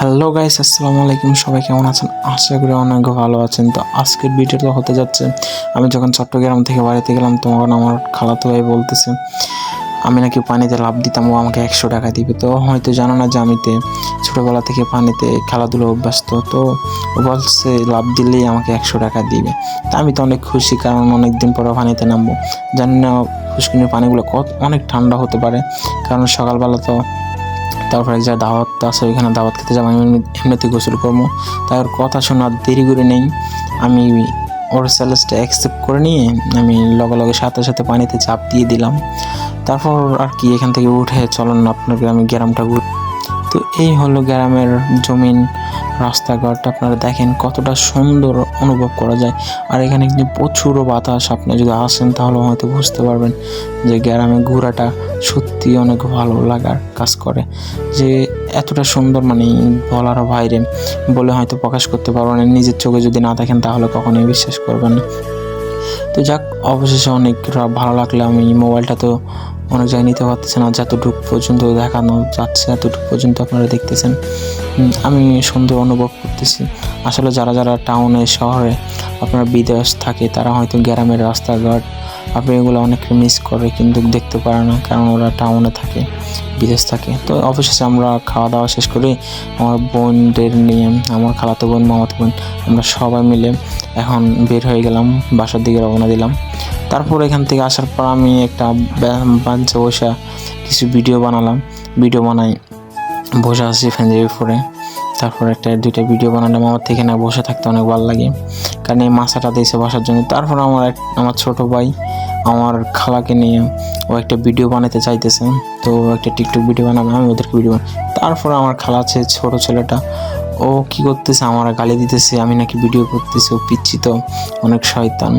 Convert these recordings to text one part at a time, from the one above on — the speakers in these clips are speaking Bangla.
হ্যালো গাইস, আসসালামু আলাইকুম। সবাই কেমন আছেন? আশা করি অনেক ভালো আছেন। তো আজকের ভিডিওটা হতে যাচ্ছে, আমি যখন চট্টগ্রাম থেকে বাড়িতে গেলাম তখন আমার খালাতো ভাই বলতেছে আমি নাকি পানিতে লাফ দিতাম, ও আমাকে 100 টাকা দিবে। তো হয়তো জানো না যে আমিতে ছোটোবেলা থেকে পানিতে খেলাধুলো অভ্যস্ত। তো ও বলছে লাফ দিলেই আমাকে 100 টাকা দিবে। তা আমি তো অনেক খুশি, কারণ অনেক দিন পরে পানিতে নামবো। জানি না পুষ্করিণীর পানিগুলো অনেক ঠান্ডা হতে পারে, কারণ সকালবেলা তো তারপরে যা দাওয়াত আছে ওইখানে দাওয়াত খেতে যাবো, আমি এমনিতে গোসল করবো। তাই ওর কথা শোনার দেরি করে নেই, আমি ওর চ্যালেঞ্জটা অ্যাকসেপ্ট করে নিয়ে আমি লগে সাথে সাথে পানিতে চাপ দিয়ে দিলাম। তারপর আর কি, এখান থেকে উঠে চলুন আপনার গ্রামে গ্রামটা ঘুরে। তো এই হলো গ্রামের জমিন, রাস্তাঘাট আপনারা দেখেন কতটা সুন্দর অনুভব করা যায়। আর এখানে কিন্তু প্রচুর বাতাস, আপনি যদি আসেন তাহলে হয়তো বুঝতে পারবেন যে গ্রামে ঘোরাটা সত্যি অনেক ভালো লাগার কাজ করে। যে এতটা সুন্দর মানে বলার বাইরে, বলে হয়তো প্রকাশ করতে পারবেন না। নিজের চোখে যদি না দেখেন তাহলে কখনোই বিশ্বাস করবেন না। তো যাক, অবশেষে অনেক ভালো লাগলো। আমি মোবাইলটা তো অনেক জায়গায় নিতে পারতেছে না, যতটুকু পর্যন্ত দেখানো যাচ্ছে এতটুকু পর্যন্ত আপনারা দেখতেছেন। আমি সুন্দর অনুভব করতেছি। আসলে যারা যারা টাউনে শহরে আপনার বিদেশ থাকে, তারা হয়তো গ্রামের রাস্তাঘাট আপনি এগুলো অনেক মিস করে, কিন্তু দেখতে পারে না, কারণ ওরা টাউনে থাকে, বিদেশ থাকে। তো অবশেষে আমরা খাওয়া দাওয়া শেষ করে আমার বোনদের নিয়ে, আমার খালাতো বোন, মামাতো বোন, আমরা সবাই মিলে এখন বের হয়ে গেলাম, বাসার দিকে রওনা দিলাম। তারপর এখান থেকে আসার পর আমি একটা বাঞ্চে বসে কিছু ভিডিও বানালাম। ভিডিও বানাই বসে আসি ফ্যানের উপরে। তারপর দুইটা ভিডিও বানালাম। আমার থেকে না বসে থাকতে অনেক ভালো লাগে, কারণ এই মাছাটা দিয়েছে বসার জন্য। তারপর আমার ছোটো ভাই আমার খালাকে নিয়ে ও একটা ভিডিও বানাতে চাইতেছে, তো একটা টিকটক ভিডিও বানাবে, আমি ওদেরকে ভিডিও বানাই। তারপর আমার খালা আছে ছোটো ছেলেটা, ও কি করতেছে, আমার গালি দিতেছে আমি নাকি ভিডিও করতেছি, ও পিচ্ছি তো অনেক শয়তান।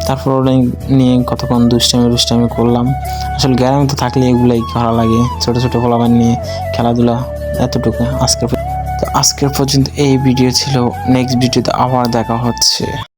তারপর ওরা নিয়ে কতক্ষণ দুষ্টামি করলাম। আসলে গ্রামে তো থাকলে এগুলাই ভালো লাগে, ছোটো ছোটো পোলাপান নিয়ে খেলাধুলা, এতটুকু। আজকের পর্যন্ত এই ভিডিও ছিল। নেক্সট ভিডিওতে আবার দেখা হচ্ছে।